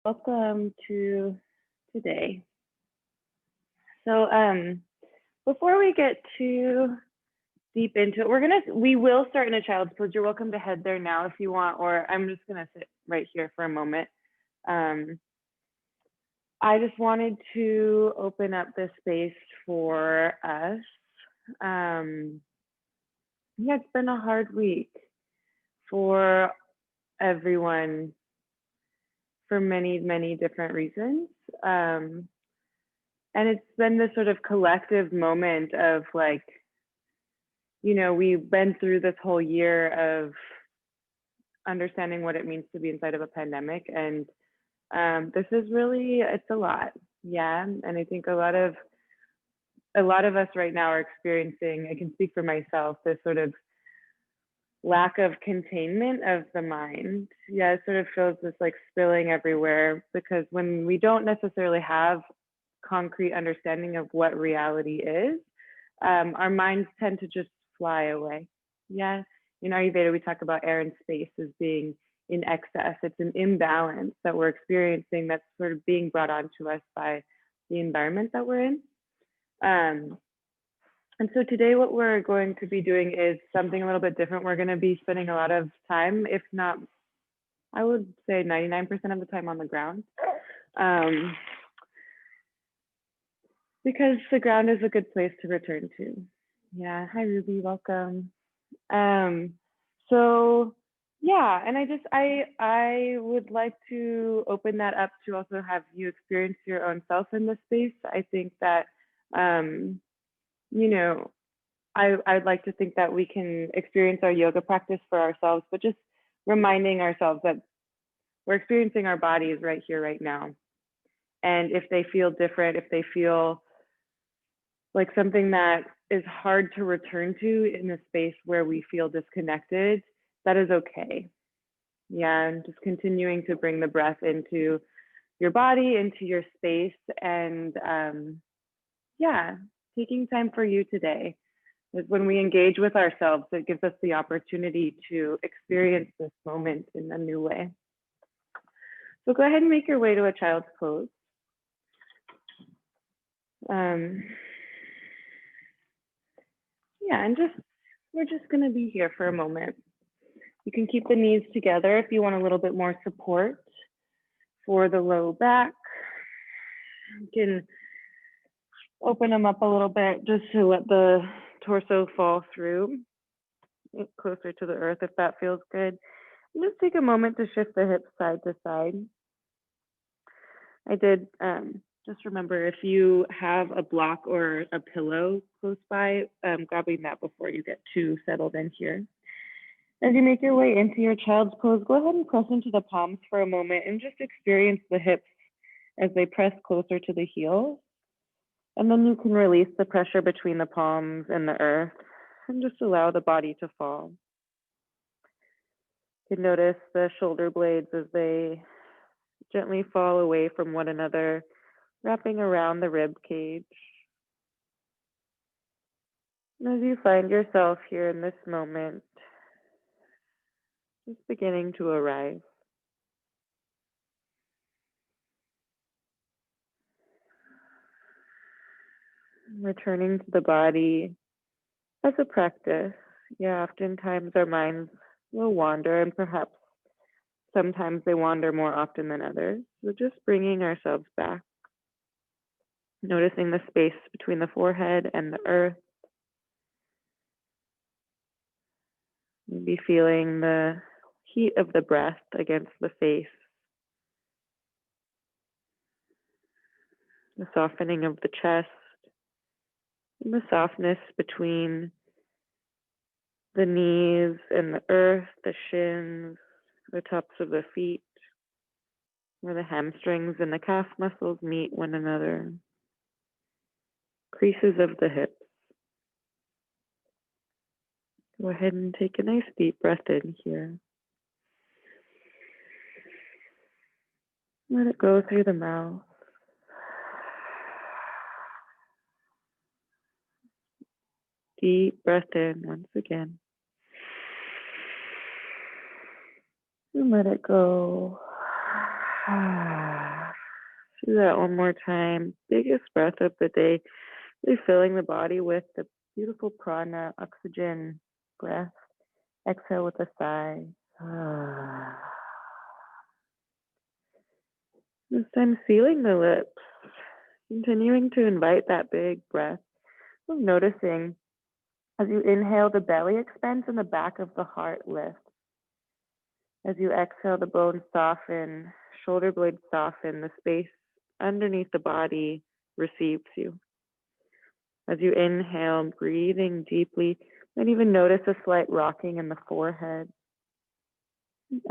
Welcome to today. So before we get too deep into it, we will start in a child's pose. You're welcome to head there now if you want, or I'm just gonna sit right here for a moment. I just wanted to open up this space for us. Yeah, it's been a hard week for everyone for many, many different reasons. And it's been this sort of collective moment of like, we've been through this whole year of understanding what it means to be inside of a pandemic. And this is really, it's a lot. Yeah. And I think a lot of us right now are experiencing, I can speak for myself, this sort of lack of containment of the mind. Yeah, it sort of feels this like spilling everywhere, because when we don't necessarily have concrete understanding of what reality is, our minds tend to just fly away. Yeah, in Ayurveda, we talk about air and space as being in excess. It's an imbalance that we're experiencing that's sort of being brought onto us by the environment that we're in. And so today what we're going to be doing is something a little bit different. We're going to be spending a lot of time, if not, I would say 99% of the time on the ground. Because the ground is a good place to return to. Yeah, hi Ruby, welcome. So yeah, and I would like to open that up to also have you experience your own self in this space. I think that, I'd like to think that we can experience our yoga practice for ourselves, but just reminding ourselves that we're experiencing our bodies right here, right now. And if they feel different, if they feel like something that is hard to return to in a space where we feel disconnected, that is okay. Yeah, and just continuing to bring the breath into your body, into your space, and yeah, taking time for you today. When we engage with ourselves, it gives us the opportunity to experience this moment in a new way. So go ahead and make your way to a child's pose. Yeah, and we're just gonna be here for a moment. You can keep the knees together if you want a little bit more support for the low back. You can open them up a little bit just to let the torso fall through closer to the earth if that feels good. And just take a moment to shift the hips side to side. I did just remember, if you have a block or a pillow close by, grabbing that before you get too settled in here. As you make your way into your child's pose, go ahead and press into the palms for a moment and just experience the hips as they press closer to the heels. And then you can release the pressure between the palms and the earth and just allow the body to fall. You can notice the shoulder blades as they gently fall away from one another, wrapping around the rib cage. And as you find yourself here in this moment, just beginning to arrive. Returning to the body as a practice. Yeah, oftentimes our minds will wander, and perhaps sometimes they wander more often than others. So just bringing ourselves back. Noticing the space between the forehead and the earth. Maybe feeling the heat of the breath against the face. The softening of the chest. And the softness between the knees and the earth, the shins, the tops of the feet, where the hamstrings and the calf muscles meet one another. Creases of the hips. Go ahead and take a nice deep breath in here. Let it go through the mouth. Deep breath in once again. And let it go. Do that one more time. Biggest breath of the day. Really filling the body with the beautiful prana, oxygen breath. Exhale with a sigh. This time sealing the lips. Continuing to invite that big breath. Noticing as you inhale, the belly expands and the back of the heart lifts. As you exhale, the bones soften, shoulder blades soften, the space underneath the body receives you. As you inhale, breathing deeply, you might even notice a slight rocking in the forehead.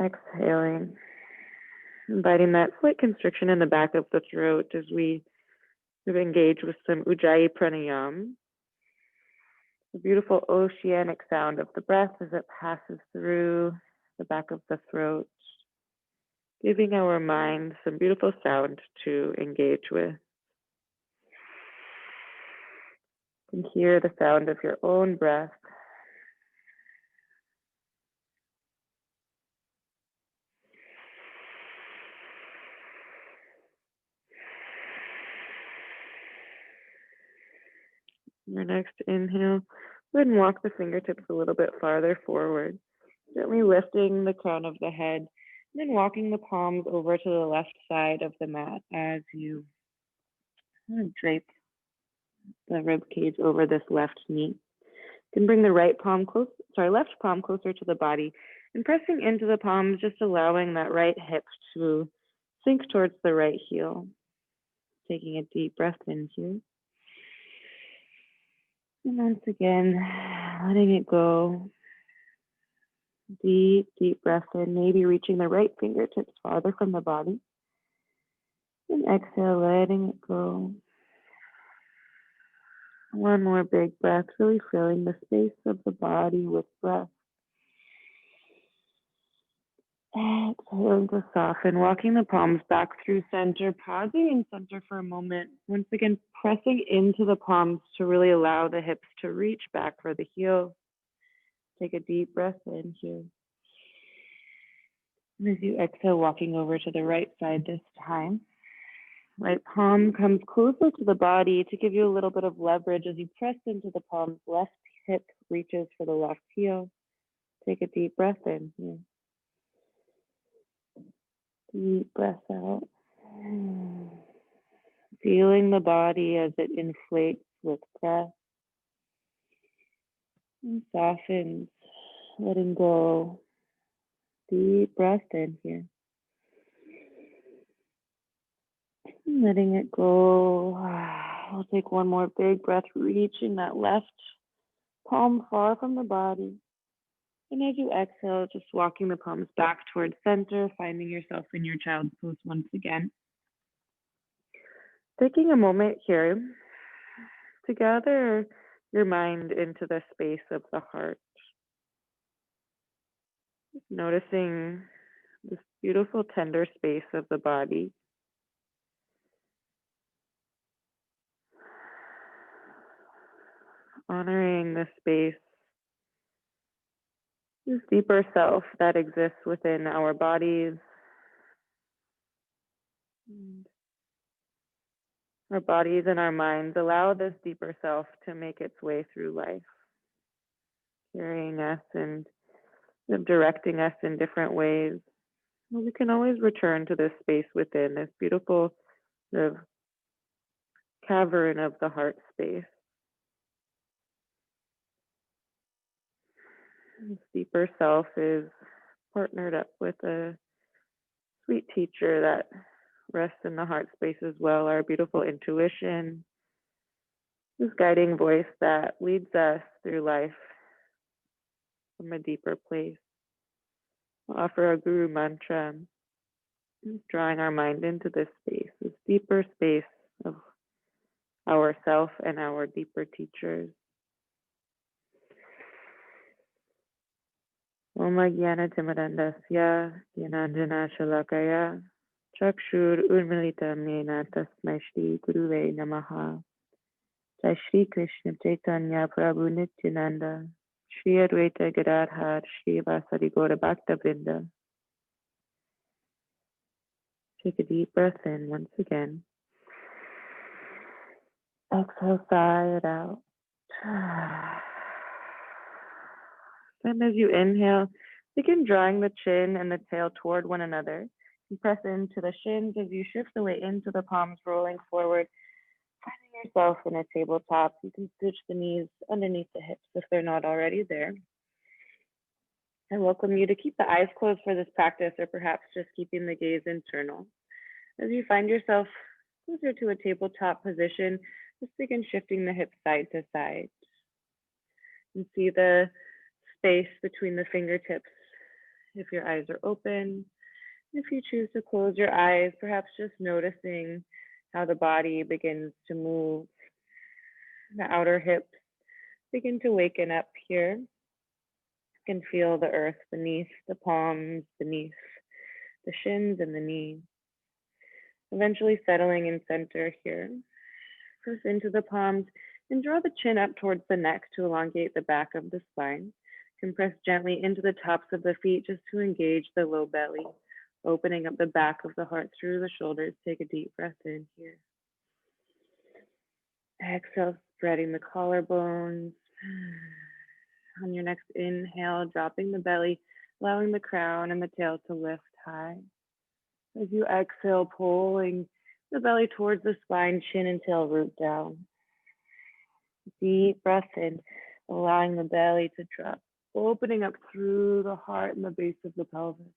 Exhaling, inviting that slight constriction in the back of the throat as we engage with some Ujjayi pranayama. The beautiful oceanic sound of the breath as it passes through the back of the throat, giving our mind some beautiful sound to engage with. You can hear the sound of your own breath. Your next inhale, go ahead and walk the fingertips a little bit farther forward, gently lifting the crown of the head, and then walking the palms over to the left side of the mat as you drape the rib cage over this left knee. You can bring the left palm closer to the body and pressing into the palms, just allowing that right hip to sink towards the right heel. Taking a deep breath in here. And once again, letting it go. Deep, deep breath in, maybe reaching the right fingertips farther from the body. And exhale, letting it go. One more big breath, really filling the space of the body with breath. Exhaling to soften, walking the palms back through center, pausing in center for a moment. Once again, pressing into the palms to really allow the hips to reach back for the heels. Take a deep breath in here. And as you exhale, walking over to the right side this time. Right palm comes closer to the body to give you a little bit of leverage as you press into the palms. Left hip reaches for the left heel. Take a deep breath in here. Deep breath out. Feeling the body as it inflates with breath. And softens, letting go. Deep breath in here. Letting it go. I'll take one more big breath, reaching that left palm far from the body. And as you exhale, just walking the palms back towards center, finding yourself in your child's pose once again. Taking a moment here to gather your mind into the space of the heart. Noticing this beautiful, tender space of the body. Honoring the space, this deeper self that exists within our bodies. Our bodies and our minds allow this deeper self to make its way through life, carrying us and directing us in different ways. We can always return to this space within, this beautiful sort of cavern of the heart space. This deeper self is partnered up with a sweet teacher that rests in the heart space as well, our beautiful intuition, this guiding voice that leads us through life from a deeper place. We'll offer a guru mantra, drawing our mind into this space, this deeper space of ourself and our deeper teachers. Om Jnana Timirandasya Jnanjana Shalakaya Chakshur Urmilitam Yena Tasmai Shri Guruve Namaha. Jai Shri Krishna Chaitanya Prabhu Nityananda Shri Advaita Gadadhar Shri Vasari Gaura Bhakta Vrinda. Take a deep breath in once again. Exhale, sigh it out. And as you inhale, begin drawing the chin and the tail toward one another. You press into the shins as you shift the weight into the palms, rolling forward, finding yourself in a tabletop. You can scooch the knees underneath the hips if they're not already there. I welcome you to keep the eyes closed for this practice, or perhaps just keeping the gaze internal. As you find yourself closer to a tabletop position, just begin shifting the hips side to side. And see the space between the fingertips if your eyes are open. If you choose to close your eyes, perhaps just noticing how the body begins to move. The outer hips begin to waken up here. You can feel the earth beneath the palms, beneath the shins and the knees. Eventually settling in center here. Press into the palms and draw the chin up towards the neck to elongate the back of the spine. Compress gently into the tops of the feet just to engage the low belly, opening up the back of the heart through the shoulders. Take a deep breath in here. Exhale, spreading the collarbones. On your next inhale, dropping the belly, allowing the crown and the tail to lift high. As you exhale, pulling the belly towards the spine, chin and tail root down. Deep breath in, allowing the belly to drop, opening up through the heart and the base of the pelvis.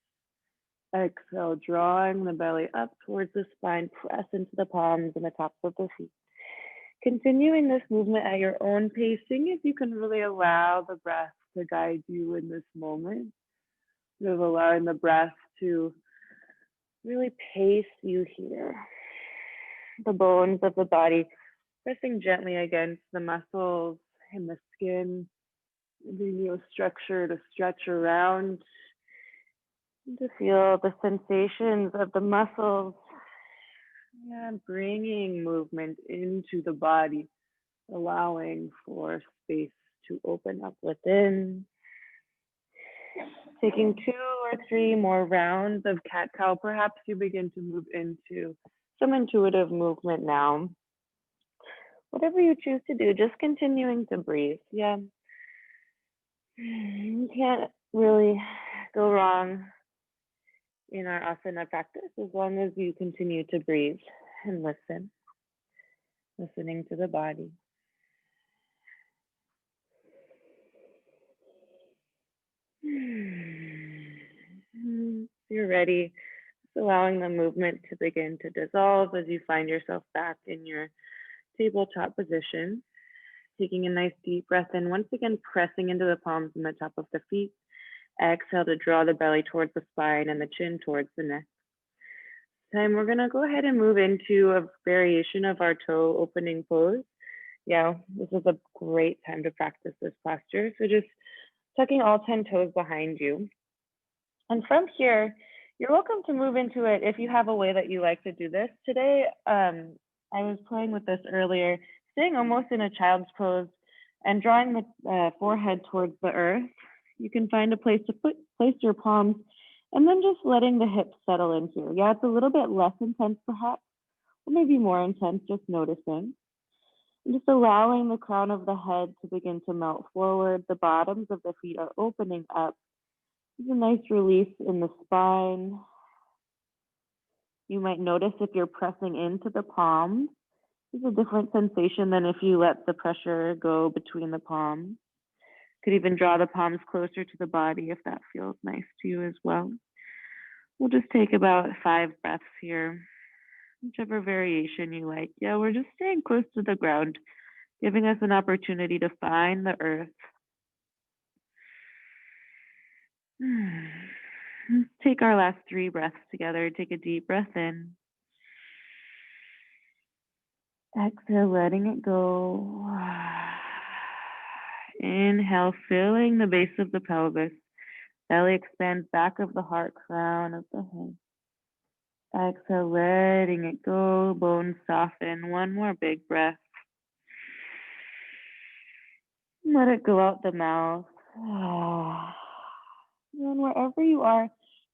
Exhale, drawing the belly up towards the spine, press into the palms and the tops of the feet. Continuing this movement at your own pace, seeing if you can really allow the breath to guide you in this moment. Sort of allowing the breath to really pace you here. The bones of the body pressing gently against the muscles and the skin, giving you a structure to stretch around, and to feel the sensations of the muscles, and bringing movement into the body, allowing for space to open up within. Taking 2 or 3 more rounds of cat-cow, perhaps you begin to move into some intuitive movement now. Whatever you choose to do, just continuing to breathe. Yeah. You can't really go wrong in our asana practice as long as you continue to breathe and listen, listening to the body. You're ready, just allowing the movement to begin to dissolve as you find yourself back in your tabletop position. Taking a nice deep breath in, once again pressing into the palms and the top of the feet. Exhale to draw the belly towards the spine and the chin towards the neck. This time we're gonna go ahead and move into a variation of our toe opening pose. Yeah, this is a great time to practice this posture. So just tucking all 10 toes behind you. And from here, you're welcome to move into it if you have a way that you like to do this. Today, I was playing with this earlier, staying almost in a child's pose and drawing the forehead towards the earth. You can find a place to place your palms and then just letting the hips settle in here. Yeah, it's a little bit less intense perhaps, or maybe more intense, just noticing. And just allowing the crown of the head to begin to melt forward. The bottoms of the feet are opening up. There's a nice release in the spine. You might notice if you're pressing into the palms, there's a different sensation than if you let the pressure go between the palms. Could even draw the palms closer to the body if that feels nice to you as well. We'll just take about 5 breaths here, whichever variation you like. Yeah, we're just staying close to the ground, giving us an opportunity to find the earth. Let's take our last 3 breaths together. Take a deep breath in. Exhale, letting it go. Inhale, filling the base of the pelvis. Belly expands, back of the heart, crown of the head. Exhale, letting it go. Bones soften. One more big breath. Let it go out the mouth. And wherever you are,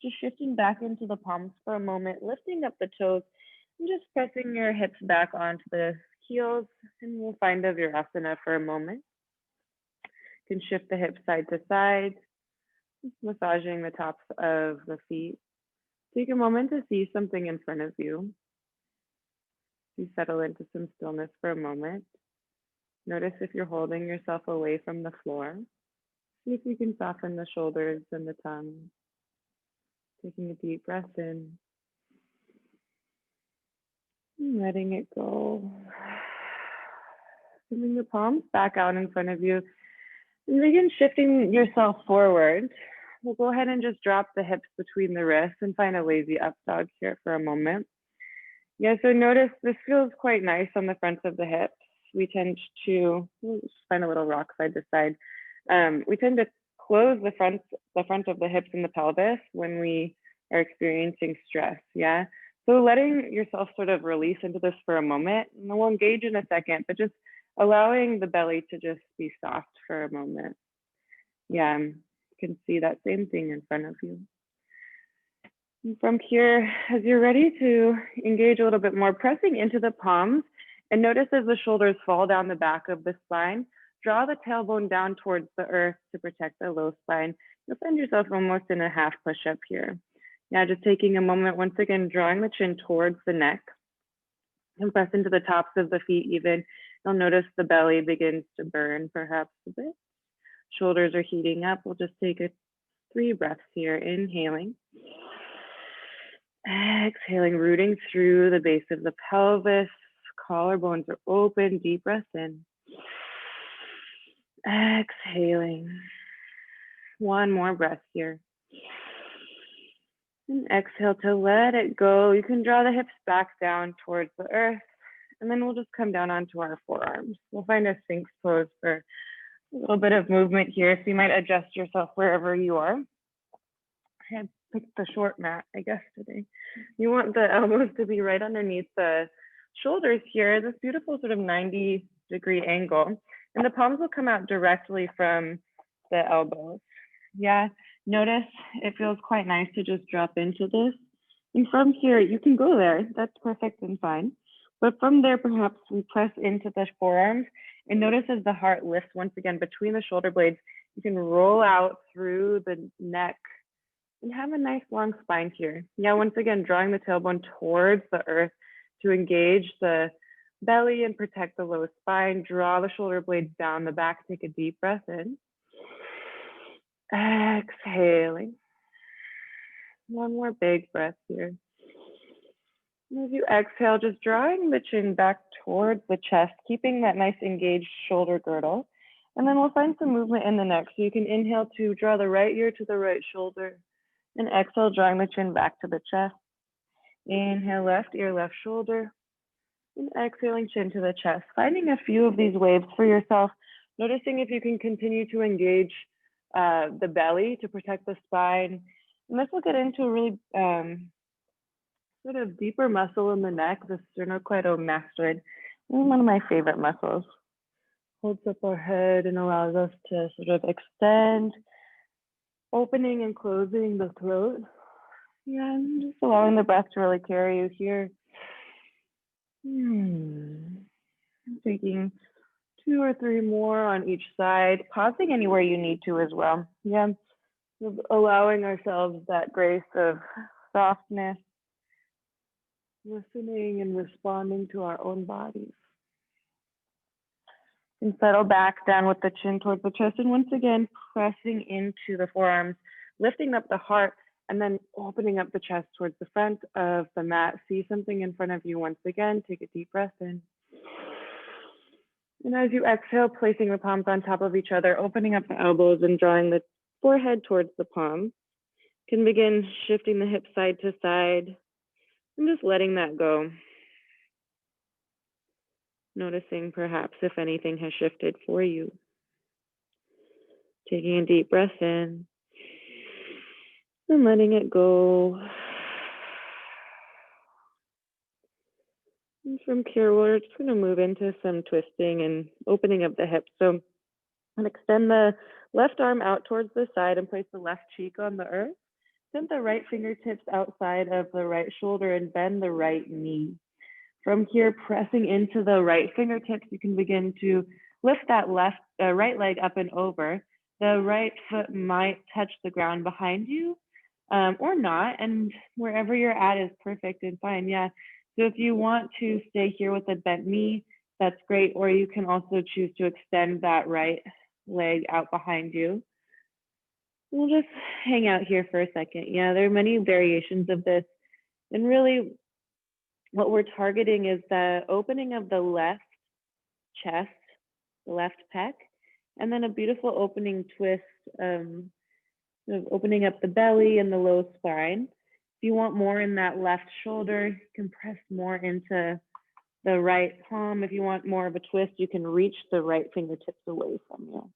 Just shifting back into the palms for a moment, lifting up the toes, and just pressing your hips back onto the heels, and we'll find a virasana for a moment. You can shift the hips side to side, massaging the tops of the feet. Take a moment to see something in front of you. You settle into some stillness for a moment. Notice if you're holding yourself away from the floor. See if you can soften the shoulders and the tongue. Taking a deep breath in. And letting it go. Bringing the palms back out in front of you. And begin shifting yourself forward. We'll go ahead and just drop the hips between the wrists and find a lazy up dog here for a moment. Yeah, so notice this feels quite nice on the front of the hips. We tend to, we'll just find a little rock side to side. We tend to close the front of the hips and the pelvis when we are experiencing stress, yeah? So letting yourself sort of release into this for a moment, and we'll engage in a second, but just allowing the belly to just be soft for a moment. Yeah, you can see that same thing in front of you. And from here, as you're ready to engage a little bit more, pressing into the palms, and notice as the shoulders fall down the back of the spine, draw the tailbone down towards the earth to protect the low spine. You'll find yourself almost in a half push-up here. Now just taking a moment, once again, drawing the chin towards the neck, and press into the tops of the feet even. You'll notice the belly begins to burn perhaps a bit. Shoulders are heating up. We'll just take 3 breaths here, inhaling. Exhaling, rooting through the base of the pelvis. Collarbones are open, deep breath in. Exhaling. One more breath here. And exhale to let it go. You can draw the hips back down towards the earth, and then we'll just come down onto our forearms. We'll find a Sphinx pose for a little bit of movement here, so you might adjust yourself wherever you are. I picked the short mat, I guess, today. You want the elbows to be right underneath the shoulders here, this beautiful sort of 90-degree angle, and the palms will come out directly from the elbows. Yeah, notice it feels quite nice to just drop into this. And from here, you can go there, that's perfect and fine. But from there, perhaps we press into the forearms, and notice as the heart lifts once again between the shoulder blades, you can roll out through the neck and have a nice long spine here. Yeah, once again, drawing the tailbone towards the earth to engage the belly and protect the low spine. Draw the shoulder blades down the back, take a deep breath in. Exhaling. One more big breath here. And as you exhale, just drawing the chin back towards the chest, keeping that nice engaged shoulder girdle. And then we'll find some movement in the neck. So you can inhale to draw the right ear to the right shoulder, and exhale, drawing the chin back to the chest. Inhale, left ear, left shoulder, and exhaling, chin to the chest. Finding a few of these waves for yourself, noticing if you can continue to engage the belly to protect the spine. And this will get into a really sort of deeper muscle in the neck, the sternocleidomastoid. One of my favorite muscles. Holds up our head and allows us to sort of extend, opening and closing the throat. Yeah, and just allowing the breath to really carry you here. Taking 2 or 3 more on each side, pausing anywhere you need to as well. Yeah, allowing ourselves that grace of softness, listening and responding to our own bodies. And settle back down with the chin towards the chest, and once again, pressing into the forearms, lifting up the heart, and then opening up the chest towards the front of the mat. See something in front of you once again. Take a deep breath in. And as you exhale, placing the palms on top of each other, opening up the elbows and drawing the forehead towards the palms. You can begin shifting the hips side to side and just letting that go. Noticing perhaps if anything has shifted for you. Taking a deep breath in and letting it go. And from here, we're just going to move into some twisting and opening of the hips. So and extend the left arm out towards the side and place the left cheek on the earth. extend the right fingertips outside of the right shoulder and bend the right knee. From here, pressing into the right fingertips, you can begin to lift that right leg up and over. The right foot might touch the ground behind you or not, and wherever you're at is perfect and fine. Yeah. So if you want to stay here with a bent knee, that's great. Or you can also choose to extend that right leg out behind you. We'll just hang out here for a second. Yeah, there are many variations of this. And really, what we're targeting is the opening of the left chest, the left pec, and then a beautiful opening twist, sort of opening up the belly and the low spine. If you want more in that left shoulder, you can press more into the right palm. If you want more of a twist, you can reach the right fingertips away from you.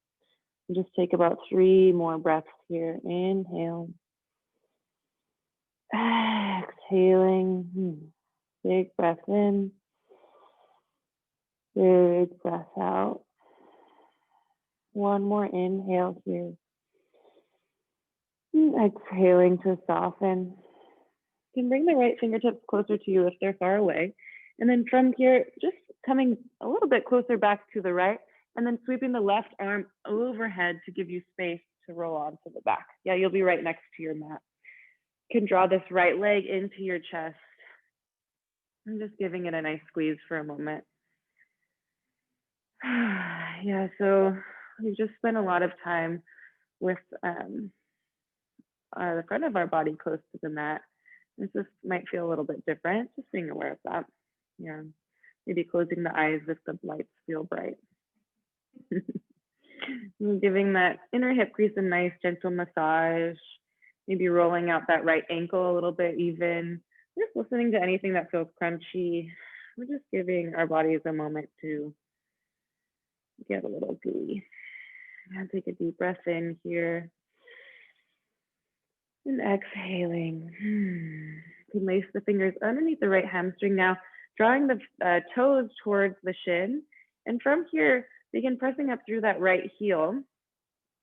And just take about 3 more breaths here. Inhale. Exhaling. Big breath in. Big breath out. One more inhale here. Exhaling to soften. You can bring the right fingertips closer to you if they're far away. And then from here, just coming a little bit closer back to the right, and then sweeping the left arm overhead to give you space to roll onto the back. Yeah, you'll be right next to your mat. You can draw this right leg into your chest. I'm just giving it a nice squeeze for a moment. Yeah, so we've just spent a lot of time with the front of our body close to the mat. This might feel a little bit different, just being aware of that. Yeah, maybe closing the eyes if the lights feel bright. Giving that inner hip crease a nice gentle massage, maybe rolling out that right ankle a little bit even, just listening to anything that feels crunchy. We're just giving our bodies a moment to get a little gooey. And take a deep breath in here. And exhaling. You can lace the fingers underneath the right hamstring now, drawing the toes towards the shin. And from here, begin pressing up through that right heel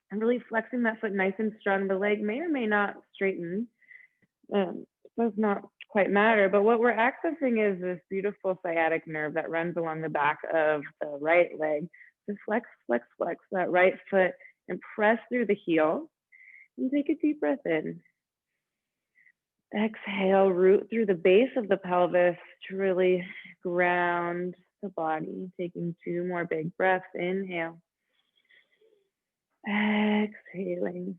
and really flexing that foot nice and strong. The leg may or may not straighten. Does not quite matter, but what we're accessing is this beautiful sciatic nerve that runs along the back of the right leg. Just flex, flex, flex that right foot and press through the heel. And take a deep breath in. Exhale, root through the base of the pelvis to really ground the body. Taking 2 more big breaths. Inhale. Exhaling.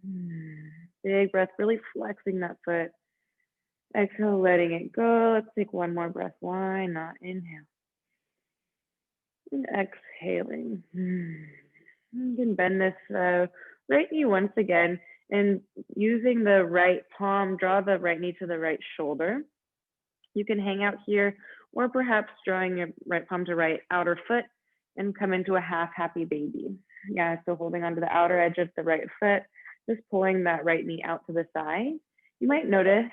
Big breath, really flexing that foot. Exhale, letting it go. Let's take 1 more breath. Why not? Inhale. And exhaling. You can bend this right knee once again, and using the right palm, draw the right knee to the right shoulder. You can hang out here, or perhaps drawing your right palm to right outer foot and come into a half happy baby. Yeah, so holding onto the outer edge of the right foot, just pulling that right knee out to the side. You might notice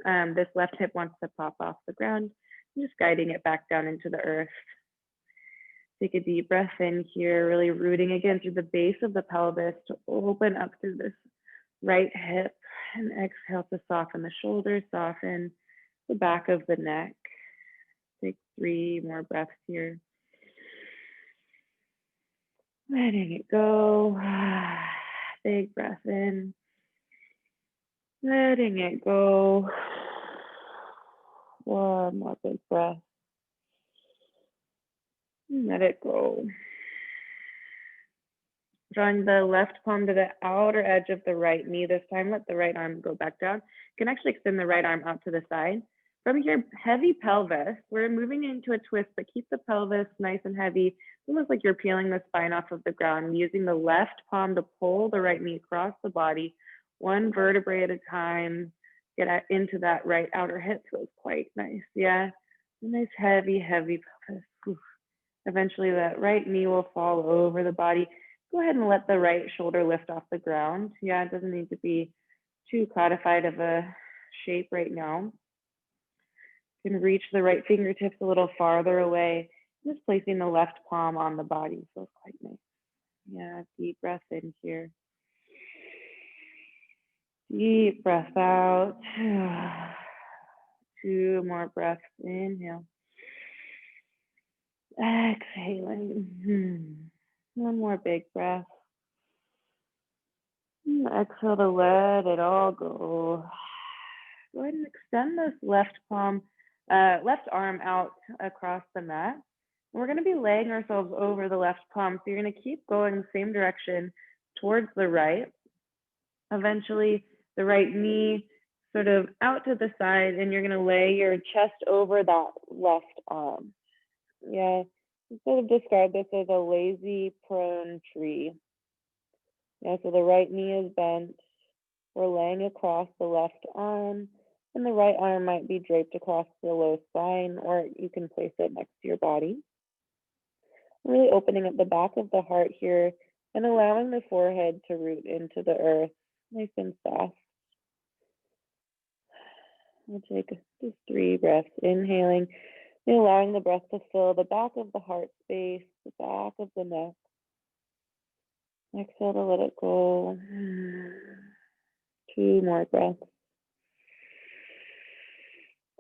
this left hip wants to pop off the ground. I'm just guiding it back down into the earth. Take a deep breath in here, really rooting again through the base of the pelvis to open up through this right hip, and exhale to soften the shoulders, soften the back of the neck. Take 3 more breaths here. Letting it go. Big breath in. Letting it go. 1 more big breath. Let it go. Drawing the left palm to the outer edge of the right knee this time. Let the right arm go back down. You can actually extend the right arm out to the side. From here, heavy pelvis. We're moving into a twist, but keep the pelvis nice and heavy. It's almost like you're peeling the spine off of the ground, using the left palm to pull the right knee across the body, 1 vertebrae at a time. Get into that right outer hip. Feels quite nice. Yeah, a nice heavy, heavy pelvis. Oof. Eventually, that right knee will fall over the body. Go ahead and let the right shoulder lift off the ground. Yeah, it doesn't need to be too codified of a shape right now. You can reach the right fingertips a little farther away, just placing the left palm on the body. Feels quite nice. Yeah, deep breath in here. Deep breath out. 2 more breaths. Inhale. Exhaling. 1 more big breath. Exhale to let it all go. Go ahead and extend this left arm out across the mat. And we're going to be laying ourselves over the left palm. So you're going to keep going the same direction towards the right. Eventually, the right knee sort of out to the side, and you're going to lay your chest over that left arm. Yeah, sort of describe this as a lazy prone tree. Yeah, so the right knee is bent. We're laying across the left arm, and the right arm might be draped across the low spine, or you can place it next to your body. Really opening up the back of the heart here and allowing the forehead to root into the earth, nice and soft. We'll take just 3 breaths, inhaling, and allowing the breath to fill the back of the heart space, the back of the neck. Exhale to let it go. 2 more breaths.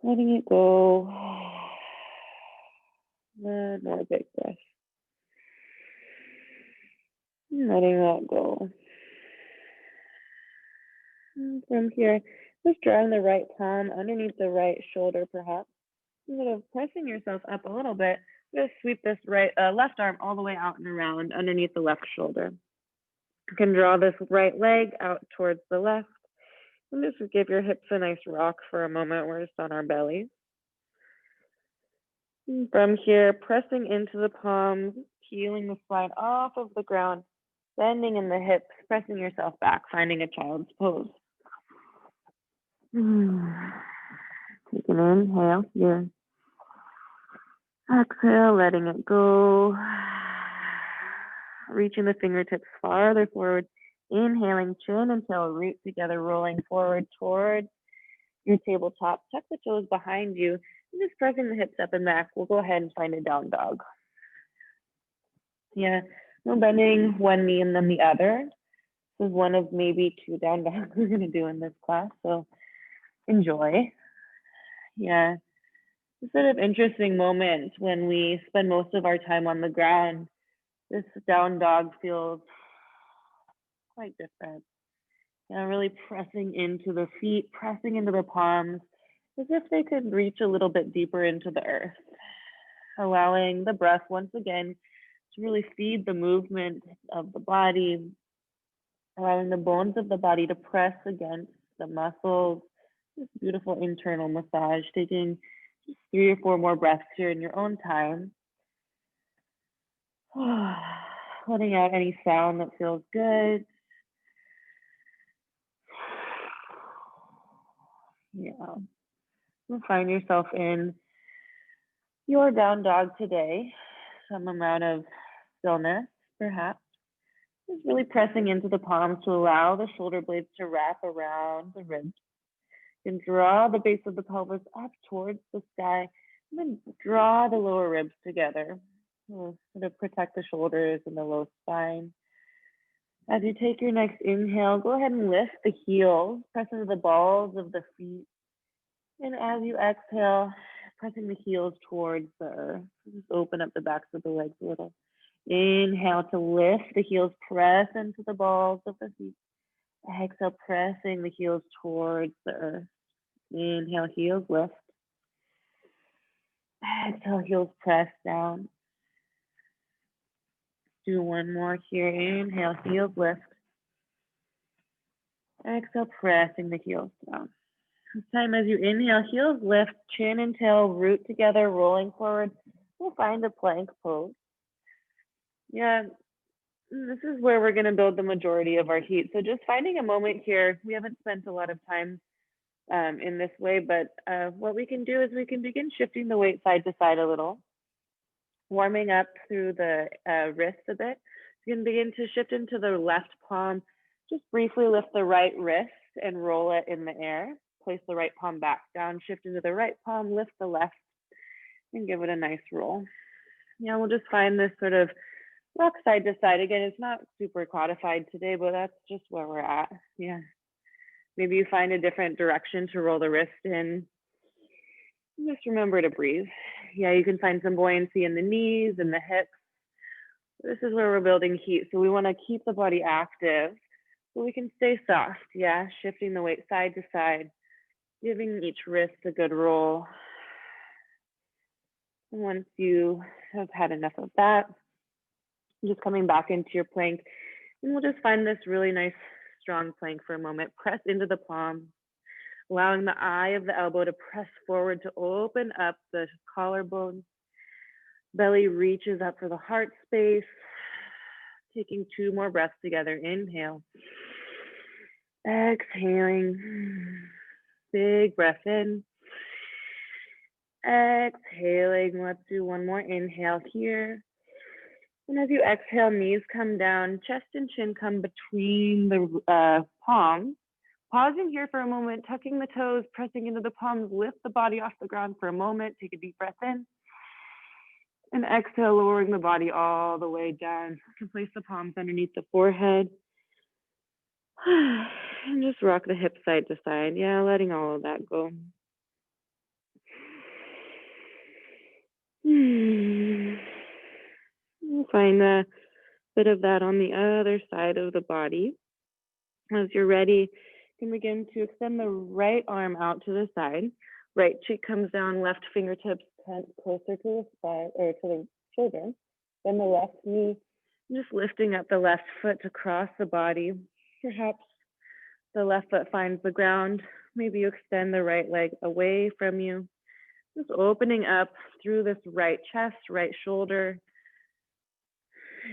Letting it go. 1 more big breath. Letting that go. And from here, just drawing the right palm underneath the right shoulder, perhaps. Sort of pressing yourself up a little bit. Just sweep this left arm all the way out and around underneath the left shoulder. You can draw this right leg out towards the left. And just give your hips a nice rock for a moment. We're just on our bellies. And from here, pressing into the palms, peeling the spine off of the ground, bending in the hips, pressing yourself back, finding a child's pose. Take an inhale here. Exhale, letting it go. Reaching the fingertips farther forward. Inhaling, chin and tail root together, rolling forward towards your tabletop. Tuck the toes behind you. And just pressing the hips up and back. We'll go ahead and find a down dog. Yeah, no bending one knee and then the other. This is one of maybe 2 down dogs we're going to do in this class. So enjoy. Yeah. It's sort of interesting moment when we spend most of our time on the ground. This down dog feels quite different. Really pressing into the feet, pressing into the palms, as if they could reach a little bit deeper into the earth. Allowing the breath once again to really feed the movement of the body, allowing the bones of the body to press against the muscles. This beautiful internal massage, taking just 3 or 4 more breaths here in your own time. Letting out any sound that feels good. Yeah. You'll find yourself in your down dog today. Some amount of stillness, perhaps. Just really pressing into the palms to allow the shoulder blades to wrap around the ribs. You can draw the base of the pelvis up towards the sky, and then draw the lower ribs together. We'll sort of protect the shoulders and the low spine. As you take your next inhale, go ahead and lift the heels, press into the balls of the feet. And as you exhale, pressing the heels towards the earth. Just open up the backs of the legs a little. Inhale to lift the heels, press into the balls of the feet. Exhale, pressing the heels towards the earth. Inhale, heels lift. Exhale, heels press down. Do 1 more here. Inhale, heels lift. Exhale, pressing the heels down. This time as you inhale, heels lift, chin and tail root together, rolling forward. We'll find a plank pose. Yeah, this is where we're going to build the majority of our heat. So just finding a moment here. We haven't spent a lot of time in this way, but what we can do is we can begin shifting the weight side to side a little, warming up through the wrist a bit. You can begin to shift into the left palm. Just briefly lift the right wrist and roll it in the air. Place the right palm back down, shift into the right palm, lift the left, and give it a nice roll. Yeah, we'll just find this sort of rock side to side. Again, it's not super codified today, but that's just where we're at. Yeah. Maybe you find a different direction to roll the wrist in. Just remember to breathe. Yeah, you can find some buoyancy in the knees and the hips. This is where we're building heat. So we want to keep the body active so we can stay soft. Yeah, shifting the weight side to side, giving each wrist a good roll. And once you have had enough of that, just coming back into your plank, and we'll just find this really nice, strong plank for a moment. Press into the palms, allowing the eye of the elbow to press forward to open up the collarbone. Belly reaches up for the heart space. Taking 2 more breaths together. Inhale. Exhaling. Big breath in. Exhaling. Let's do 1 more inhale here. And as you exhale, knees come down, chest and chin come between the palms. Pausing here for a moment, tucking the toes, pressing into the palms, lift the body off the ground for a moment. Take a deep breath in. And exhale, lowering the body all the way down. You can place the palms underneath the forehead. And just rock the hips side to side. Yeah, letting all of that go. We'll find a bit of that on the other side of the body. As you're ready, you can begin to extend the right arm out to the side. Right cheek comes down, left fingertips closer to the spine or to the shoulder. Then the left knee, just lifting up the left foot to cross the body. Perhaps the left foot finds the ground. Maybe you extend the right leg away from you. Just opening up through this right chest, right shoulder.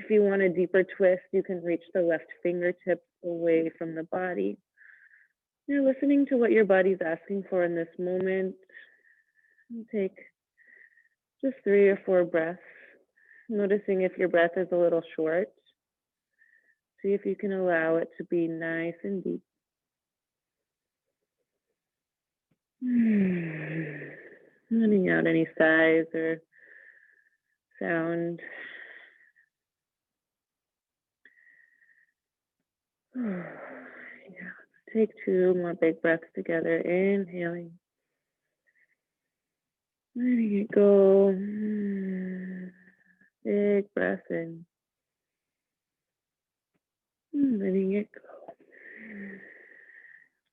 If you want a deeper twist, you can reach the left fingertips away from the body. You're listening to what your body's asking for in this moment. Take just 3 or 4 breaths, noticing if your breath is a little short. See if you can allow it to be nice and deep. Letting out any sighs or sound. Yeah. Take 2 more big breaths together. Inhaling. Letting it go. Big breath in. Letting it go.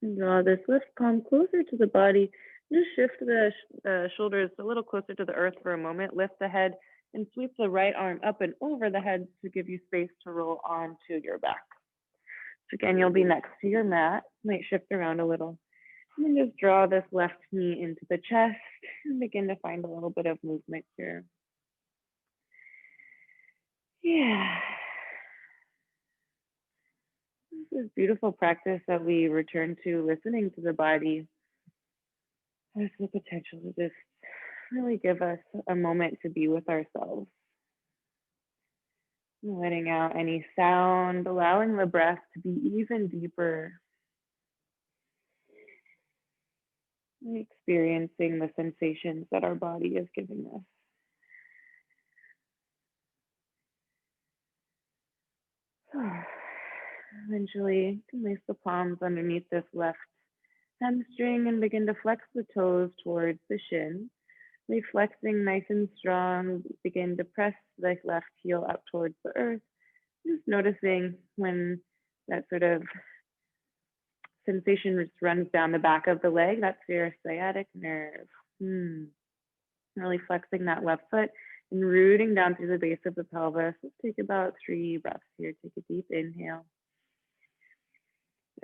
And draw this left palm closer to the body. Just shift the shoulders a little closer to the earth for a moment. Lift the head and sweep the right arm up and over the head to give you space to roll onto your back. So again, you'll be next to your mat. Might shift around a little. And then just draw this left knee into the chest and begin to find a little bit of movement here. Yeah. This is beautiful practice that we return to, listening to the body. Has the potential to just really give us a moment to be with ourselves. Letting out any sound, allowing the breath to be even deeper. Experiencing the sensations that our body is giving us. Eventually, you can place the palms underneath this left hamstring and begin to flex the toes towards the shin. Flexing nice and strong, begin to press the left heel up towards the earth. Just noticing when that sort of sensation just runs down the back of the leg, that's your sciatic nerve. Really flexing that left foot and rooting down through the base of the pelvis. Let's take about 3 breaths here. Take a deep inhale.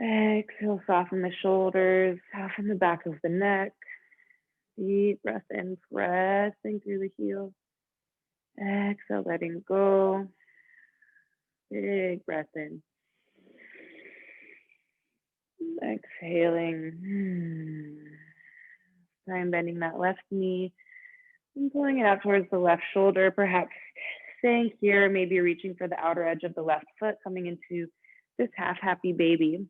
Exhale, soften the shoulders, soften the back of the neck. Deep breath in, pressing through the heel. Exhale, letting go. Big breath in. Exhaling. Time bending that left knee and pulling it out towards the left shoulder, perhaps staying here, maybe reaching for the outer edge of the left foot, coming into this half happy baby.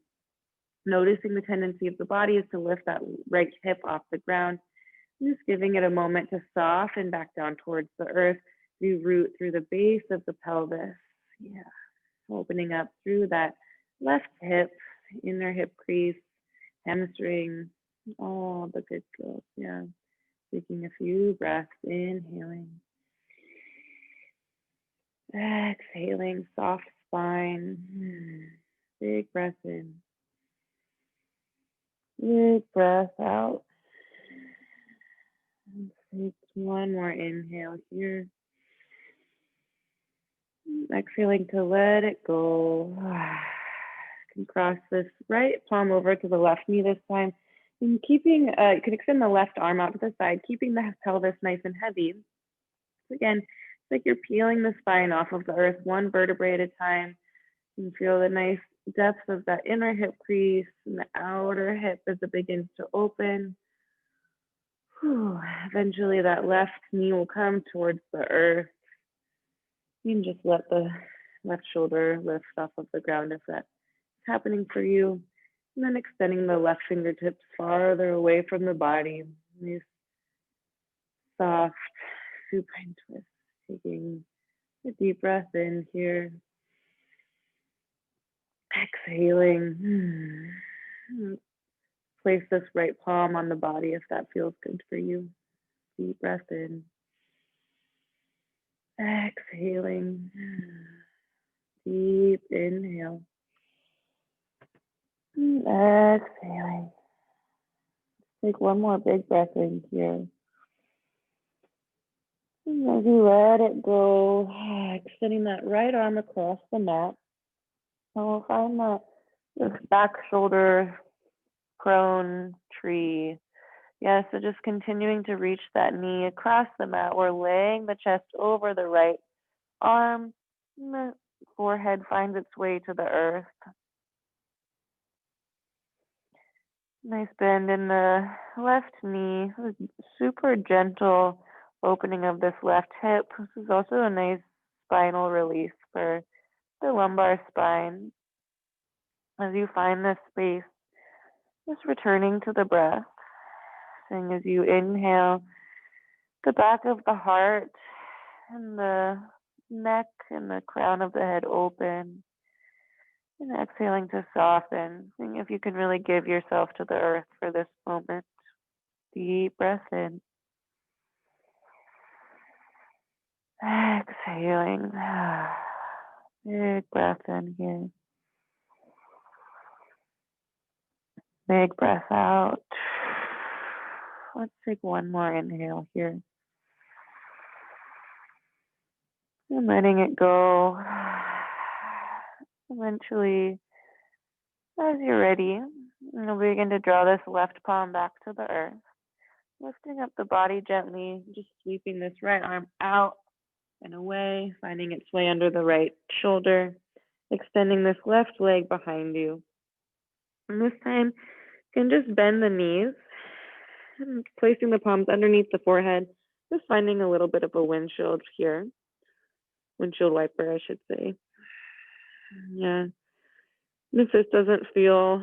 Noticing the tendency of the body is to lift that right hip off the ground. Just giving it a moment to soften back down towards the earth. We root through the base of the pelvis. Yeah, opening up through that left hip, inner hip crease. hamstring, all the good skills. Yeah. Taking a few breaths, inhaling, exhaling, soft spine. Big breath in, big breath out. And take one more inhale here. Exhaling to let it go. You can cross this right palm over to the left knee this time. And keeping, you can extend the left arm out to the side, keeping the pelvis nice and heavy. So again, it's like you're peeling the spine off of the earth, one vertebrae at a time. You can feel the nice depth of that inner hip crease and the outer hip as it begins to open. Eventually, that left knee will come towards the earth. You can just let the left shoulder lift off of the ground if that's happening for you. And then extending the left fingertips farther away from the body. Nice, soft supine twist. Taking a deep breath in here. Exhaling. Place this right palm on the body if that feels good for you. Deep breath in. Exhaling. Deep inhale. Exhaling. Take one more big breath in here. And as you let it go, extending that right arm across the mat. And we'll find that this back shoulder prone tree. Yeah, so just continuing to reach that knee across the mat. We're laying the chest over the right arm. And the forehead finds its way to the earth. Nice bend in the left knee. Super gentle opening of this left hip. This is also a nice spinal release for the lumbar spine. As you find this space, just returning to the breath. Seeing as you inhale, the back of the heart and the neck and the crown of the head open. And exhaling to soften. Seeing if you can really give yourself to the earth for this moment. Deep breath in. Exhaling. Big breath in here. Big breath out. Let's take one more inhale here. And letting it go. Eventually, as you're ready, you'll begin to draw this left palm back to the earth. Lifting up the body gently, just sweeping this right arm out and away, finding its way under the right shoulder, extending this left leg behind you. And this time, you can just bend the knees, and placing the palms underneath the forehead, just finding a little bit of a windshield here. Windshield wiper, I should say. Yeah. If this doesn't feel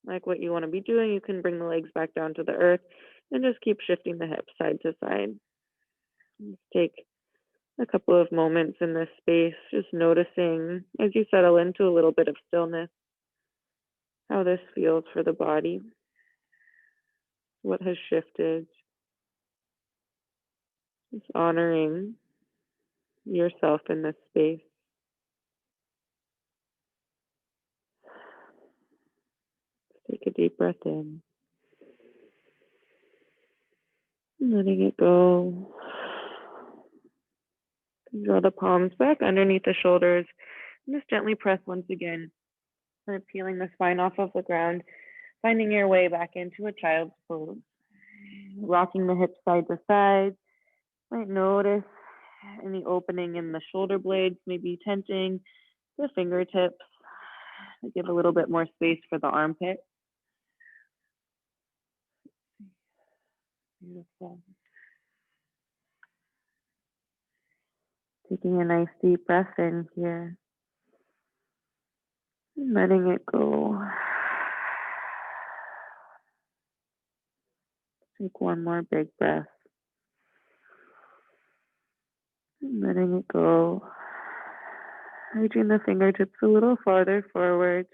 like what you want to be doing, you can bring the legs back down to the earth and just keep shifting the hips side to side. Just take a couple of moments in this space, just noticing as you settle into a little bit of stillness, how this feels for the body, what has shifted, just honoring yourself in this space. Take a deep breath in, letting it go. Draw the palms back underneath the shoulders, and just gently press once again, kind of peeling the spine off of the ground, finding your way back into a child's pose. Rocking the hips side to side. Might notice any opening in the shoulder blades, maybe tenting the fingertips to give a little bit more space for the armpit. Beautiful. Taking a nice deep breath in here. And letting it go. Take one more big breath. And letting it go. Reaching the fingertips a little farther forward.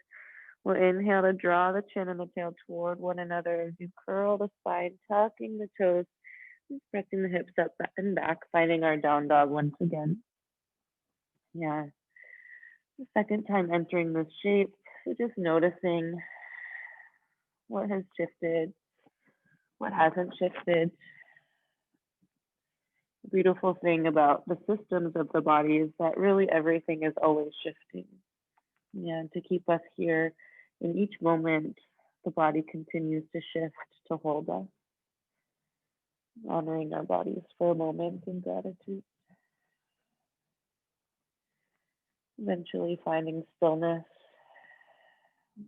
We'll inhale to draw the chin and the tail toward one another as you curl the spine, tucking the toes, and pressing the hips up and back, finding our down dog once again. Yeah. The second time entering this shape, so just noticing what has shifted, what hasn't shifted. The beautiful thing about the systems of the body is that really everything is always shifting. Yeah, and to keep us here in each moment, the body continues to shift to hold us, honoring our bodies for a moment in gratitude. Eventually finding stillness.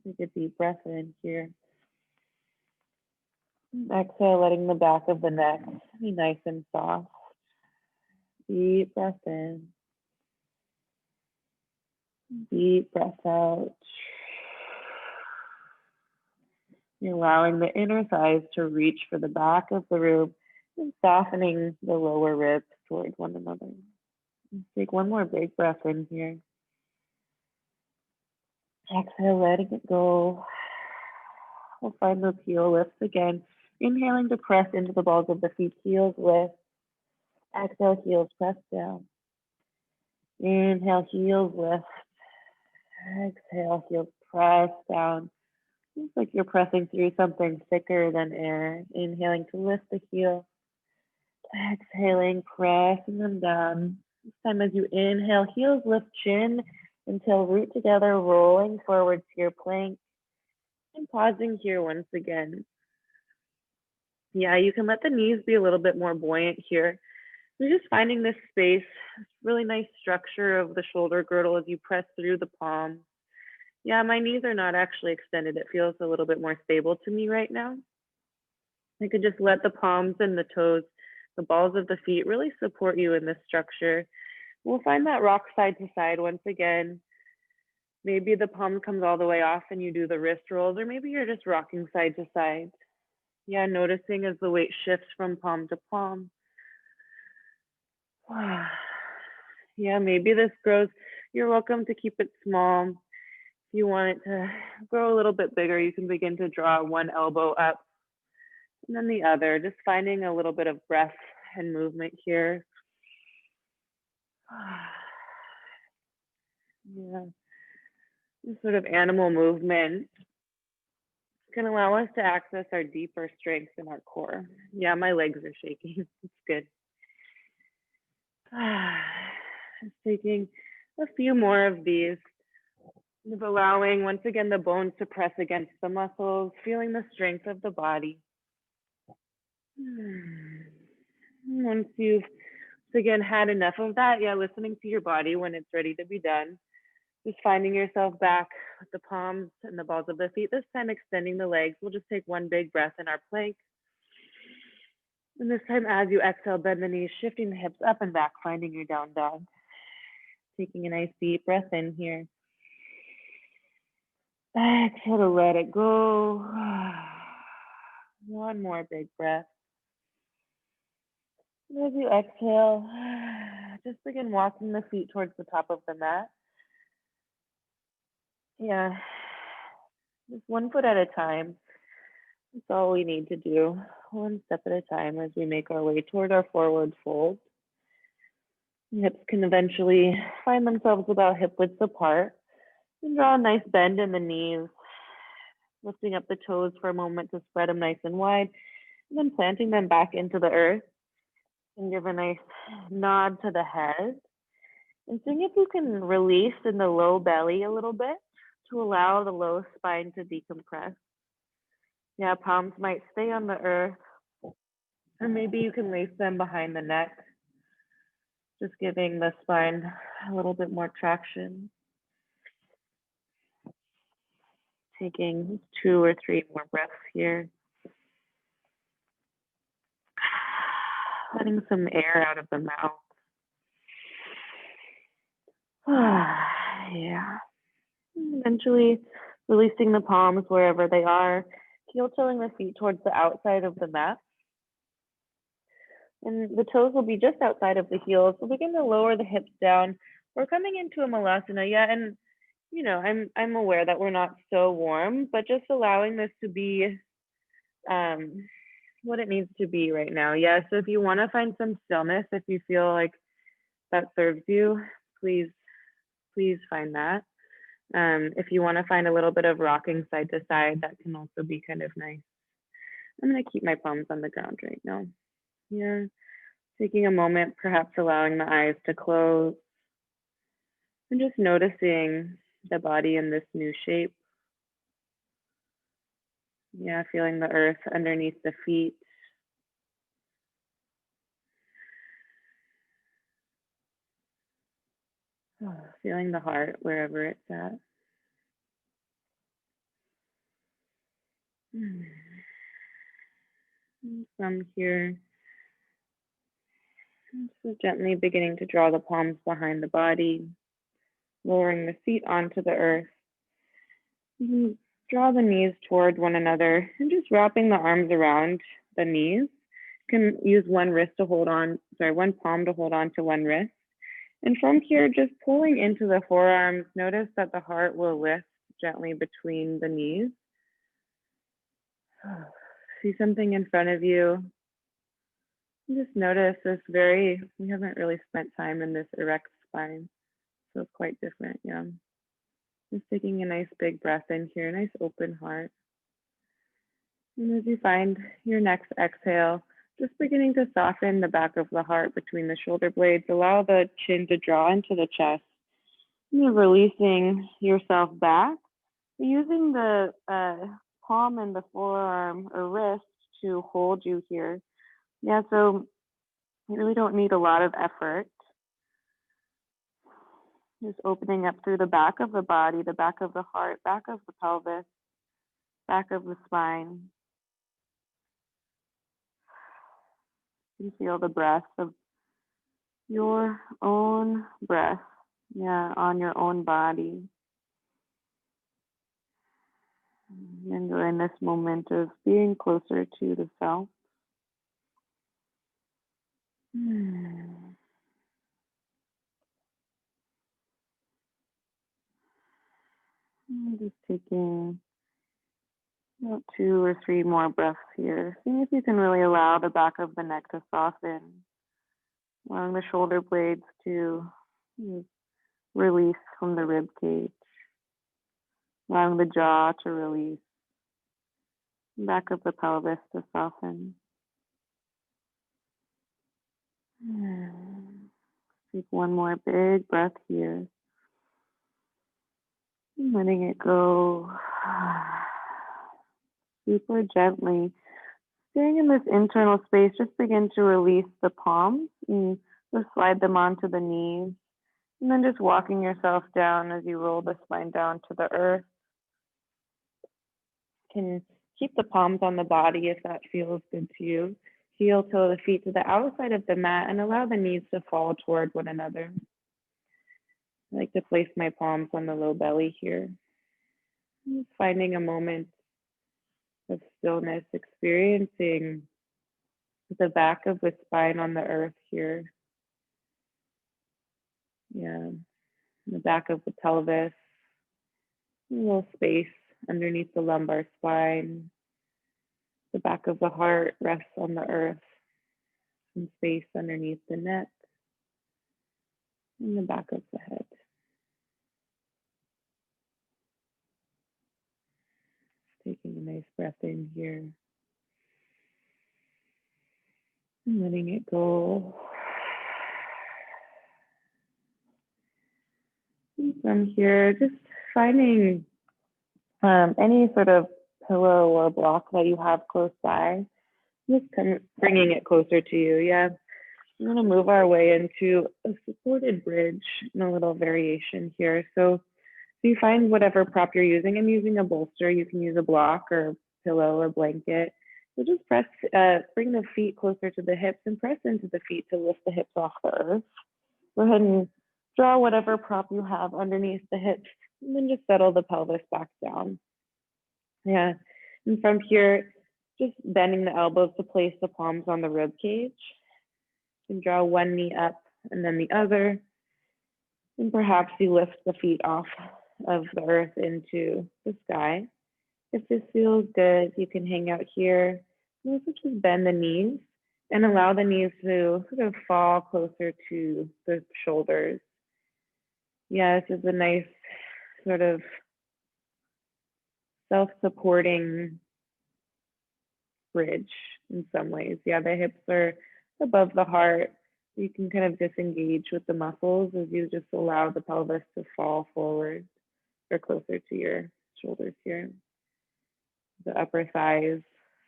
Take a deep breath in here. Exhale, letting the back of the neck be nice and soft. Deep breath in. Deep breath out. You're allowing the inner thighs to reach for the back of the room and softening the lower ribs towards one another. Take one more big breath in here. Exhale, letting it go. We'll find those heel lifts again. Inhaling to press into the balls of the feet, heels lift. Exhale, heels press down. Inhale, heels lift. Exhale, heels press down. Seems like you're pressing through something thicker than air. Inhaling to lift the heel. Exhaling, pressing them down. This time as you inhale, heels lift, chin until root together, rolling forward to your plank. And pausing here once again. Yeah, you can let the knees be a little bit more buoyant here. You're just finding this space, really nice structure of the shoulder girdle as you press through the palms. Yeah, my knees are not actually extended. It feels a little bit more stable to me right now. You could just let the palms and the toes, the balls of the feet really support you in this structure. We'll find that rock side to side once again. Maybe the palm comes all the way off and you do the wrist rolls, or maybe you're just rocking side to side. Yeah, noticing as the weight shifts from palm to palm. Yeah, maybe this grows. You're welcome to keep it small. If you want it to grow a little bit bigger, you can begin to draw one elbow up and then the other, just finding a little bit of breath and movement here. Yeah, this sort of animal movement can allow us to access our deeper strengths in our core. Yeah, my legs are shaking. It's good. Just taking a few more of these. Of allowing, once again, the bones to press against the muscles, feeling the strength of the body. Once you've, again, had enough of that, yeah, listening to your body when it's ready to be done. Just finding yourself back with the palms and the balls of the feet. This time extending the legs. We'll just take one big breath in our plank. And this time as you exhale, bend the knees, shifting the hips up and back, finding your down dog. Taking a nice deep breath in here. Exhale to let it go. One more big breath. And as you exhale, just begin walking the feet towards the top of the mat. Yeah, just one foot at a time. That's all we need to do. One step at a time as we make our way toward our forward fold. Hips can eventually find themselves about hip width apart. And draw a nice bend in the knees. Lifting up the toes for a moment to spread them nice and wide. And then planting them back into the earth. And give a nice nod to the head. And seeing if you can release in the low belly a little bit to allow the low spine to decompress. Yeah, palms might stay on the earth, or maybe you can lace them behind the neck, just giving the spine a little bit more traction. Taking 2 or 3 more breaths here. Letting some air out of the mouth. Yeah. Eventually releasing the palms wherever they are. Heel toeing the feet towards the outside of the mat. And the toes will be just outside of the heels. So begin to lower the hips down. We're coming into a malasana. Yeah, and you know, I'm aware that we're not so warm, but just allowing this to be what it needs to be right now. Yeah, so if you want to find some stillness, if you feel like that serves you, please, please find that. If you want to find a little bit of rocking side to side, that can also be kind of nice. I'm going to keep my palms on the ground right now. Yeah, taking a moment, perhaps allowing the eyes to close and just noticing the body in this new shape. Yeah, feeling the earth underneath the feet. Feeling the heart wherever it's at. And from here, so gently beginning to draw the palms behind the body, lowering the feet onto the earth. Draw the knees toward one another and just wrapping the arms around the knees. You can use one wrist to hold on, one palm to hold on to one wrist. And from here, just pulling into the forearms, notice that the heart will lift gently between the knees. See something in front of you. Just notice this we haven't really spent time in this erect spine, so it's quite different, yeah. Just taking a nice big breath in here, nice open heart. And as you find your next exhale, just beginning to soften the back of the heart between the shoulder blades, allow the chin to draw into the chest. You're releasing yourself back, using the palm and the forearm or wrist to hold you here. Yeah, so you really don't need a lot of effort. Just opening up through the back of the body, the back of the heart, back of the pelvis, back of the spine. You can feel the breath of your own breath, yeah, on your own body. Enjoying this moment of being closer to the self. Just taking about 2 or 3 more breaths here. See if you can really allow the back of the neck to soften, allowing the shoulder blades to release from the rib cage, allowing the jaw to release, back of the pelvis to soften. Take one more big breath here. Letting it go super gently. Staying in this internal space, just begin to release the palms and just slide them onto the knees. And then just walking yourself down as you roll the spine down to the earth. Can keep the palms on the body if that feels good to you. Heel toe the feet to the outside of the mat and allow the knees to fall toward one another. I like to place my palms on the low belly here. Just finding a moment of stillness, experiencing the back of the spine on the earth here. Yeah, the back of the pelvis, a little space underneath the lumbar spine. The back of the heart rests on the earth, some space underneath the neck, and the back of the head. Taking a nice breath in here. And letting it go. And from here, just finding any sort of pillow or block that you have close by, just kind of bringing it closer to you. Yeah, we're going to move our way into a supported bridge and a little variation here. So if you find whatever prop you're using, I'm using a bolster. You can use a block or pillow or blanket. So just bring the feet closer to the hips and press into the feet to lift the hips off the earth. Go ahead and draw whatever prop you have underneath the hips and then just settle the pelvis back down. Yeah, and from here, just bending the elbows to place the palms on the rib cage. You can draw one knee up and then the other. And perhaps you lift the feet off of the earth into the sky. If this feels good, you can hang out here. You also just bend the knees and allow the knees to sort of fall closer to the shoulders. Yeah, this is a nice sort of self-supporting bridge in some ways. Yeah, the hips are above the heart. You can kind of disengage with the muscles as you just allow the pelvis to fall forward or closer to your shoulders here. The upper thighs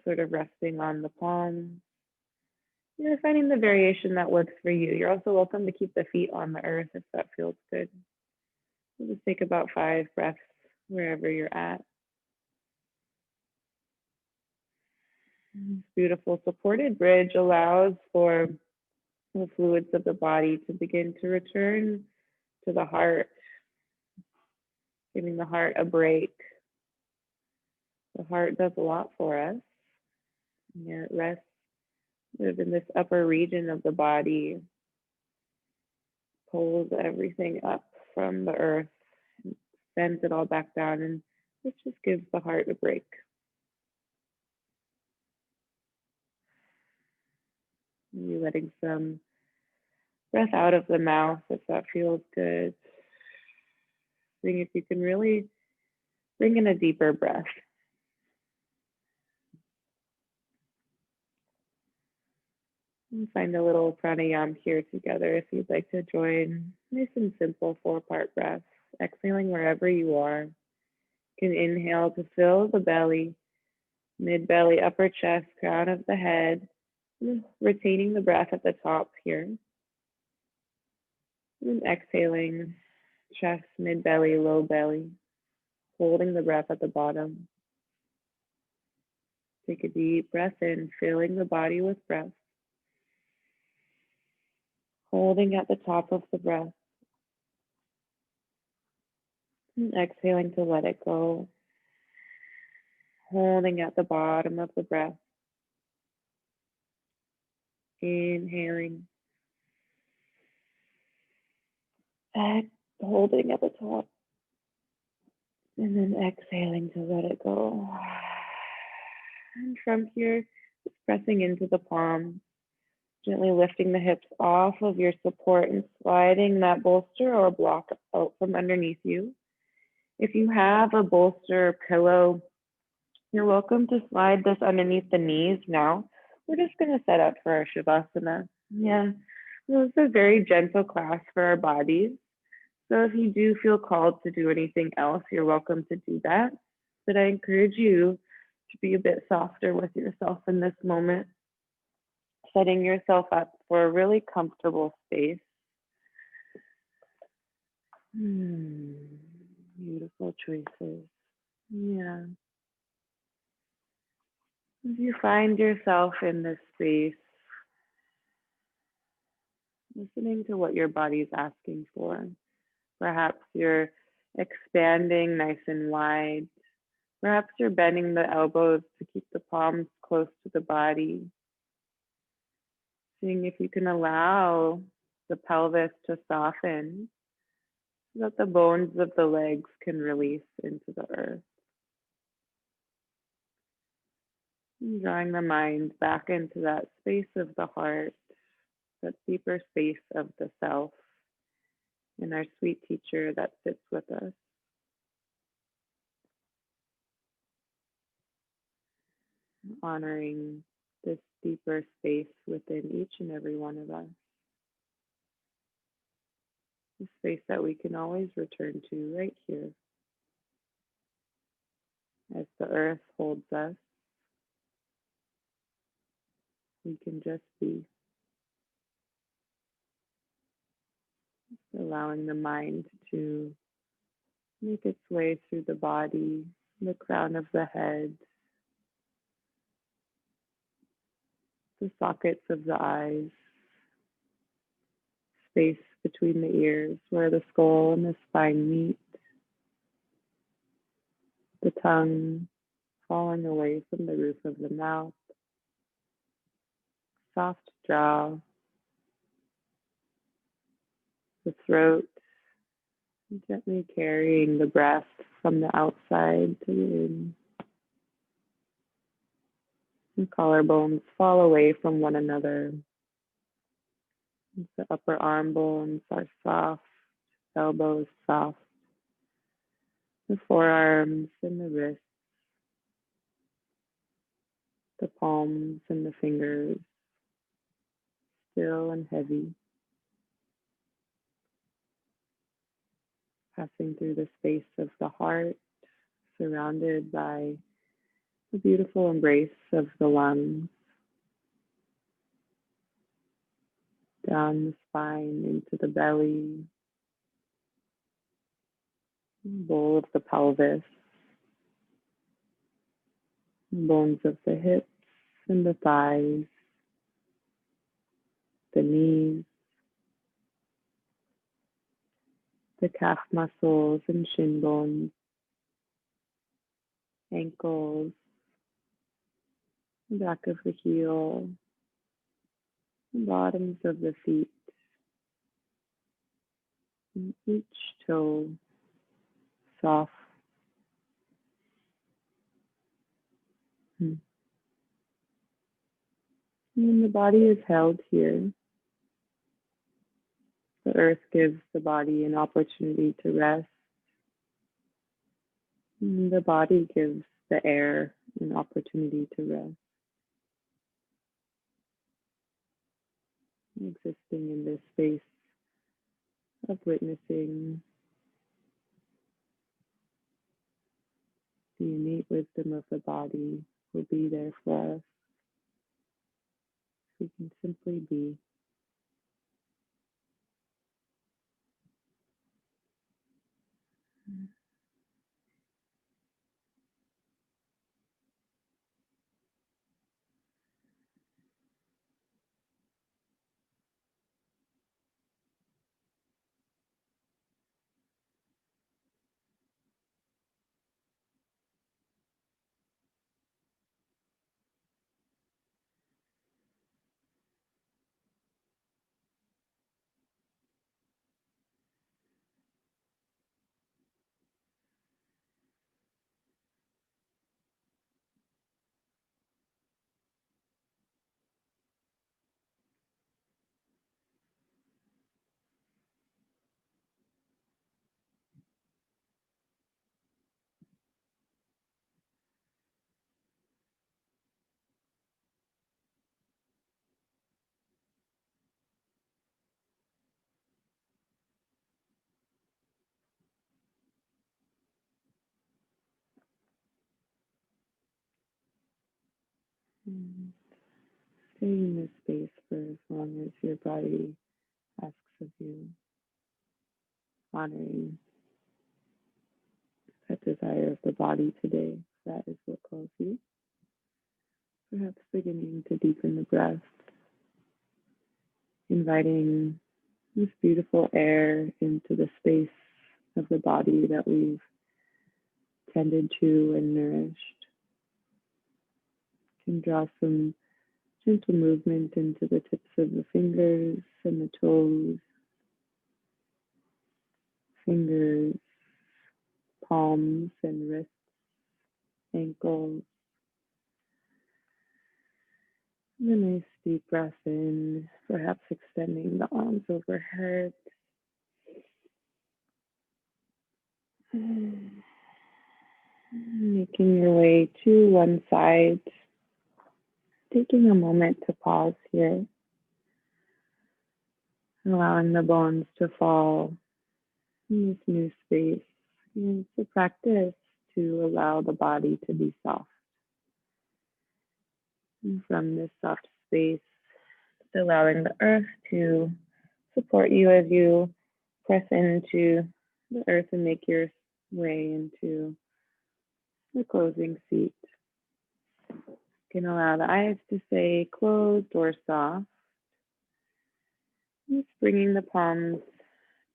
sort of resting on the palms. You're finding the variation that works for you. You're also welcome to keep the feet on the earth if that feels good. We'll just take about 5 breaths wherever you're at. This beautiful supported bridge allows for the fluids of the body to begin to return to the heart, giving the heart a break. The heart does a lot for us. Yeah, it rests sort of in this upper region of the body, pulls everything up from the earth, sends it all back down, and this just gives the heart a break. Maybe letting some breath out of the mouth if that feels good. Seeing if you can really bring in a deeper breath. And find a little pranayama here together if you'd like to join. Nice and simple 4-part breath. Exhaling wherever you are. You can inhale to fill the belly, mid-belly, upper chest, crown of the head. Retaining the breath at the top here. And exhaling, chest, mid-belly, low belly. Holding the breath at the bottom. Take a deep breath in, filling the body with breath. Holding at the top of the breath. And exhaling to let it go. Holding at the bottom of the breath. Inhaling. Holding at the top. And then exhaling to let it go. And from here, just pressing into the palms. Gently lifting the hips off of your support and sliding that bolster or block out from underneath you. If you have a bolster or pillow, you're welcome to slide this underneath the knees now. We're just going to set up for our Shavasana. Yeah, this is a very gentle class for our bodies. So if you do feel called to do anything else, you're welcome to do that. But I encourage you to be a bit softer with yourself in this moment, setting yourself up for a really comfortable space. Beautiful choices. Yeah. If you find yourself in this space, listening to what your body's asking for. Perhaps you're expanding nice and wide. Perhaps you're bending the elbows to keep the palms close to the body. Seeing if you can allow the pelvis to soften so that the bones of the legs can release into the earth. And drawing the mind back into that space of the heart, that deeper space of the self, and our sweet teacher that sits with us. Honoring this deeper space within each and every one of us. The space that we can always return to right here. As the earth holds us, we can just be. Allowing the mind to make its way through the body, the crown of the head, the sockets of the eyes, space between the ears where the skull and the spine meet, the tongue falling away from the roof of the mouth, soft jaw, the throat, Gently carrying the breath from the outside to the in. The collarbones fall away from one another. The upper arm bones are soft, elbows soft. The forearms and the wrists, the palms and the fingers, still and heavy. Passing through the space of the heart, surrounded by the beautiful embrace of the lungs, down the spine into the belly, bowl of the pelvis, bones of the hips and the thighs, the knees, the calf muscles and shin bones, ankles, the back of the heel, the bottoms of the feet, and each toe soft. And when the body is held here, the earth gives the body an opportunity to rest. And the body gives the air an opportunity to rest. Existing in this space of witnessing the innate wisdom of the body will be there for us. We can simply be. And stay in this space for as long as your body asks of you, honoring that desire of the body today. That is what calls you. Perhaps beginning to deepen the breath, inviting this beautiful air into the space of the body that we've tended to and nourished. Can draw some gentle movement into the tips of the fingers and the toes, fingers, palms and wrists, ankles. And a nice deep breath in, perhaps extending the arms overhead. Making your way to one side, taking a moment to pause here, allowing the bones to fall in this new space. And it's a practice to allow the body to be soft. And from this soft space, allowing the earth to support you as you press into the earth and make your way into the closing seat. You can allow the eyes to stay closed or soft. Just bringing the palms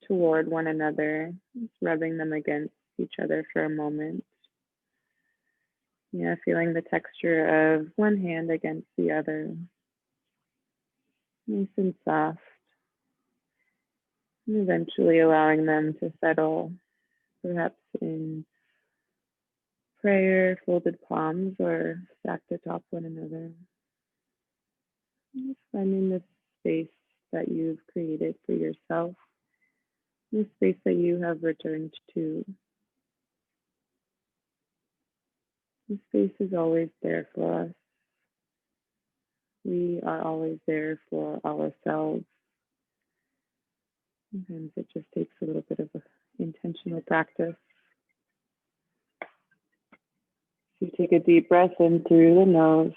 toward one another, just rubbing them against each other for a moment. Yeah, feeling the texture of one hand against the other. Nice and soft. and eventually allowing them to settle, perhaps in prayer, folded palms, or stacked atop one another. Just finding this space that you've created for yourself, the space that you have returned to. The space is always there for us. We are always there for ourselves. Sometimes it just takes a little bit of intentional practice. So you take a deep breath in through the nose,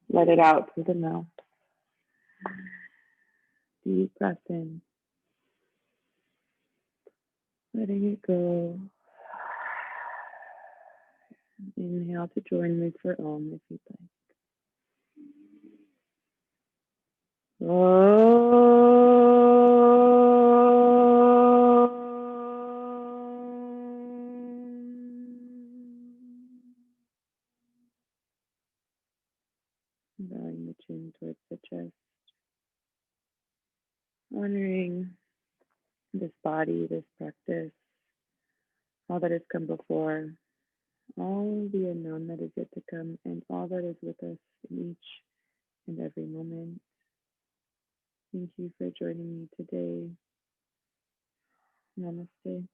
let it out through the mouth. Deep breath in, letting it go. Inhale to join me for Om if you'd like. Bowing the chin towards the chest, honoring this body, this practice, all that has come before, all the unknown that is yet to come, and all that is with us in each and every moment. Thank you for joining me today. Namaste.